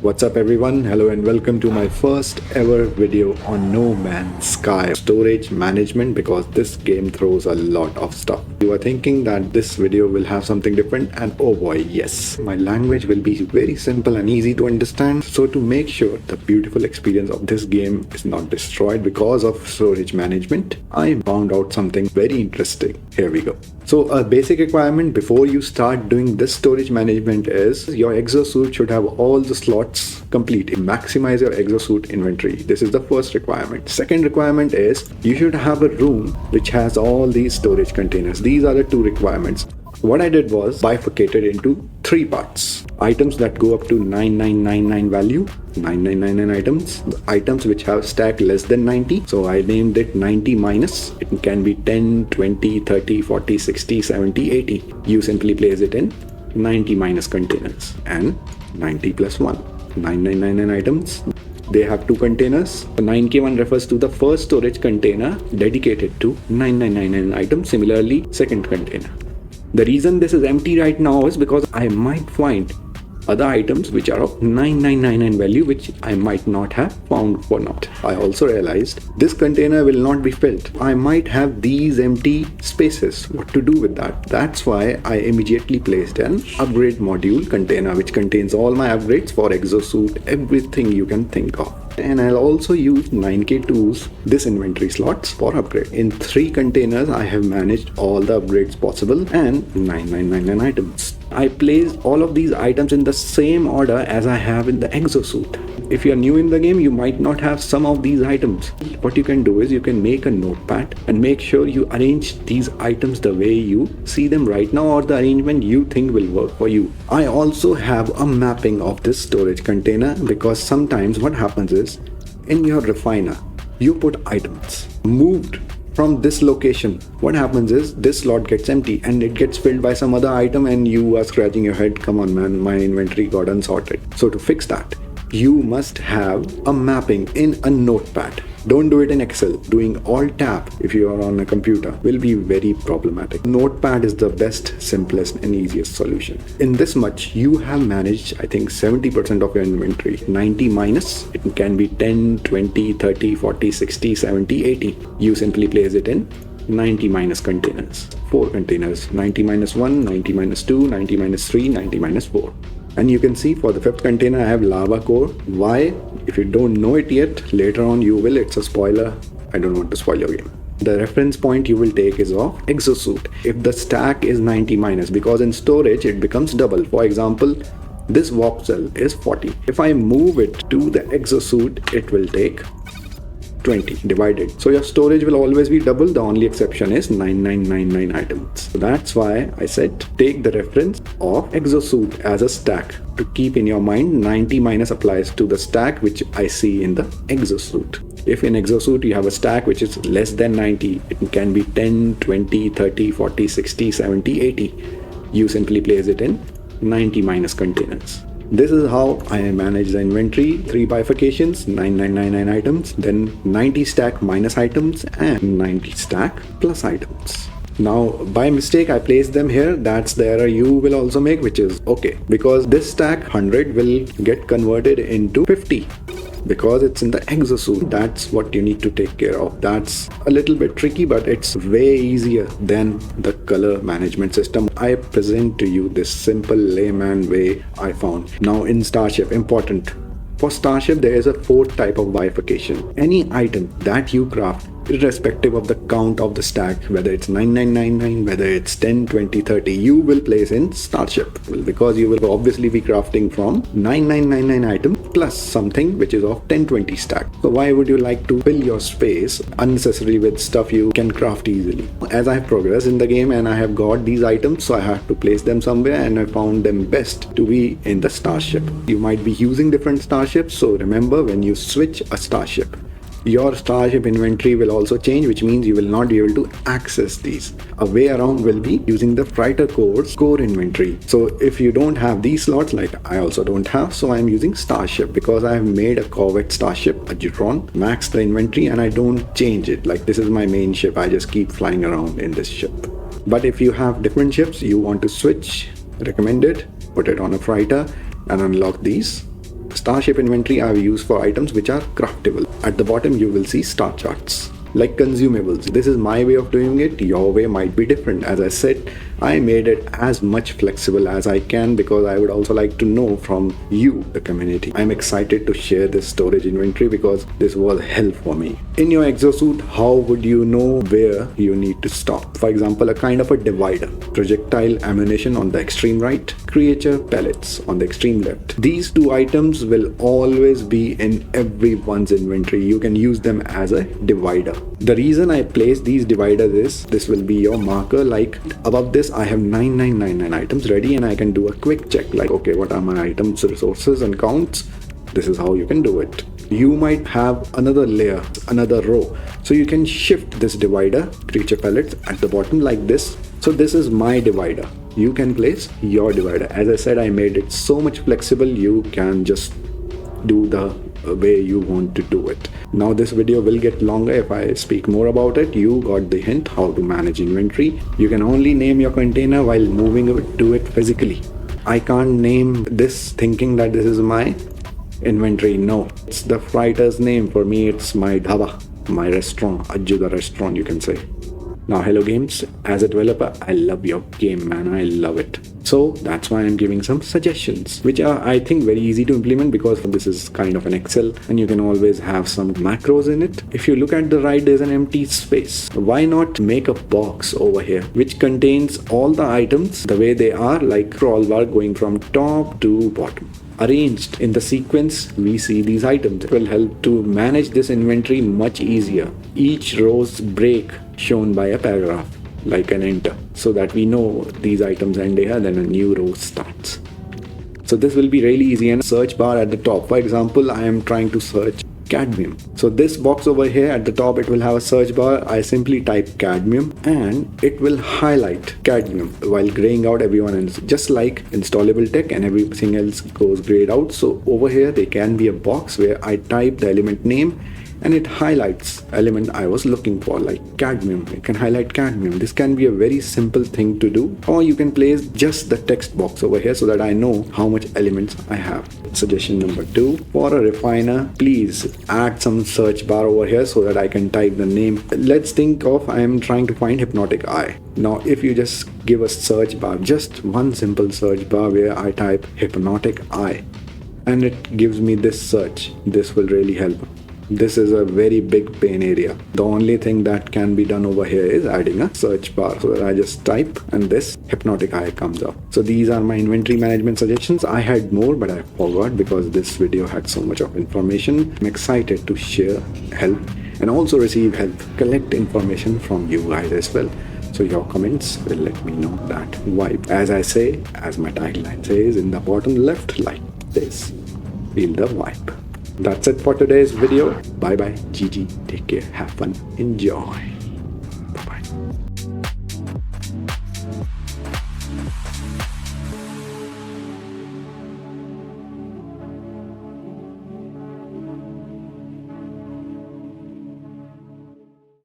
What's up everyone, hello and welcome to my first ever video on No Man's Sky storage management, because this game throws a lot of stuff. You are thinking that this video will have something different, and oh boy, yes. My language will be very simple and easy to understand, so to make sure the beautiful experience of this game is not destroyed because of storage management, I found out something very interesting. Here we go. So a basic requirement before you start doing this storage management is your exosuit should have all the slots complete. Maximize your exosuit inventory. This is the first requirement. Second requirement is you should have a room which has all these storage containers. These are the two requirements. What I did was bifurcated into three parts. Items that go up to 9999 value, 9999 items. The items which have stack less than 90. So I named it 90 minus. It can be 10, 20, 30, 40, 60, 70, 80. You simply place it in 90 minus containers. And 90 plus 1. 9999 items. They have two containers. The 9K1 refers to the first storage container dedicated to 9999 items. Similarly, second container. The reason this is empty right now is because I might find other items which are of 9999 value which I might not have found for now. I also realized this container will not be filled. I might have these empty spaces. What to do with that? That's why I immediately placed an upgrade module container which contains all my upgrades for exosuit, everything you can think of. And I'll also use 9K2's this inventory slots for upgrade. In three containers, I have managed all the upgrades possible and 9999 items. I placed all of these items in the same order as I have in the exosuit. If you are new in the game, you might not have some of these items. What you can do is you can make a notepad and make sure you arrange these items the way you see them right now, or the arrangement you think will work for you. I also have a mapping of this storage container, because sometimes what happens is in your refiner, you put items moved from this location. What happens is this slot gets empty and it gets filled by some other item, and you are scratching your head, come on man, my inventory got unsorted. So to fix that, you must have a mapping in a notepad. Don't do it in Excel. Doing Alt-Tab if you are on a computer will be very problematic. Notepad is the best, simplest and easiest solution. In this much, you have managed, I think, 70% of your inventory. 90 minus, it can be 10, 20, 30, 40, 60, 70, 80. You simply place it in 90 minus containers. 4 containers, 90 minus 1, 90 minus 2, 90 minus 3, 90 minus 4. And you can see for the fifth container I have lava core. Why? If you don't know it yet, later on you will. It's a spoiler. I don't want to spoil your game. The reference point you will take is of exosuit. If the stack is 90 minus, because in storage it becomes double. For example, this warp cell is 40. If I move it to the exosuit, it will take 20 divided. So your storage will always be double. The only exception is 9999 items. So that's why I said take the reference of exosuit as a stack. To keep in your mind, 90 minus applies to the stack which I see in the exosuit. If in exosuit you have a stack which is less than 90, it can be 10, 20, 30, 40, 60, 70, 80. You simply place it in 90 minus containers. This is how I manage the inventory. 3 bifurcations, 9999 items, then 90 stack minus items and 90 stack plus items. Now by mistake I placed them here. That's the error you will also make, which is okay, because this stack 100 will get converted into 50 because it's in the exosuit. That's what you need to take care of. That's a little bit tricky, but it's way easier than the color management system. I present to you this simple layman way I found. Now in Starship, important. For Starship, there is a 4th type of bifurcation. Any item that you craft, irrespective of the count of the stack, whether it's 9999, whether it's 10, 20, 30, you will place in Starship, because you will obviously be crafting from 9999 item plus something which is of 1020 stack. So why would you like to fill your space unnecessarily with stuff you can craft easily? As I have progressed in the game and I have got these items, so I have to place them somewhere, and I found them best to be in the Starship. You might be using different starships, so remember, when you switch a starship, your starship inventory will also change, which means you will not be able to access these. A way around will be using the freighter core's core inventory. So if you don't have these slots, like I also don't have, so I'm using Starship because I have made a Corvette Starship, a Jutron, max the inventory, and I don't change it. Like, this is my main ship, I just keep flying around in this ship. But if you have different ships, you want to switch, recommend it, put it on a freighter and unlock these Starship inventory I have used for items which are craftable. At the bottom you will see star charts. Like consumables. This is my way of doing it. Your way might be different. As I said, I made it as much flexible as I can because I would also like to know from you, the community. I'm excited to share this storage inventory because this was hell for me. In your exosuit, how would you know where you need to stop? For example, a kind of a divider. Projectile ammunition on the extreme right, creature pellets on the extreme left. These two items will always be in everyone's inventory. You can use them as a divider. The reason I place these dividers is this will be your marker. Like above this I have 9999 items ready and I can do a quick check like, okay, what are my items, resources and counts. This is how you can do it. You might have another layer, another row, so you can shift this divider, creature pellets, at the bottom like this. So this is my divider. You can place your divider. As I said, I made it so much flexible. You can just do the way you want to do it. Now this video will get longer if I speak more about it. You got the hint how to manage inventory. You can only name your container while moving to it physically. I can't name this thinking that this is my inventory. No, it's the writer's name. For me, it's my dhaba, my restaurant, AJJU the restaurant, you can say. Now, hello games. As a developer, I love your game, man. I love it. So that's why I'm giving some suggestions, which are, I think, very easy to implement because this is kind of an Excel and you can always have some macros in it. If you look at the right, there's an empty space. Why not make a box over here which contains all the items the way they are, like scroll bar going from top to bottom. Arranged in the sequence we see these items. It will help to manage this inventory much easier. Each row's break shown by a paragraph, like an enter, so that we know these items end here, then a new row starts. So this will be really easy. And search bar at the top. For example, I am trying to search cadmium. So this box over here at the top, it will have a search bar. I simply type cadmium and it will highlight cadmium while graying out everyone else. Just like installable tech and everything else goes grayed out. So over here there can be a box where I type the element name and it highlights element I was looking for, like cadmium. It can highlight cadmium. This can be a very simple thing to do, or you can place just the text box over here so that I know how much elements I have. Suggestion number 2, for a refiner, please add some search bar over here so that I can type the name. Let's think of, I am trying to find hypnotic eye. Now if you just give a search bar, just one simple search bar where I type hypnotic eye and it gives me this search, this will really help. This is a very big pain area. The only thing that can be done over here is adding a search bar, so that I just type and this hypnotic eye comes up. So these are my inventory management suggestions. I had more but I forgot because this video had so much of information. I'm excited to share, help and also receive help, collect information from you guys as well. So your comments will let me know that vibe. As I say, as my tagline says in the bottom left, like this, feel the vibe. That's it for today's video. Bye bye. GG. Take care. Have fun. Enjoy. Bye bye.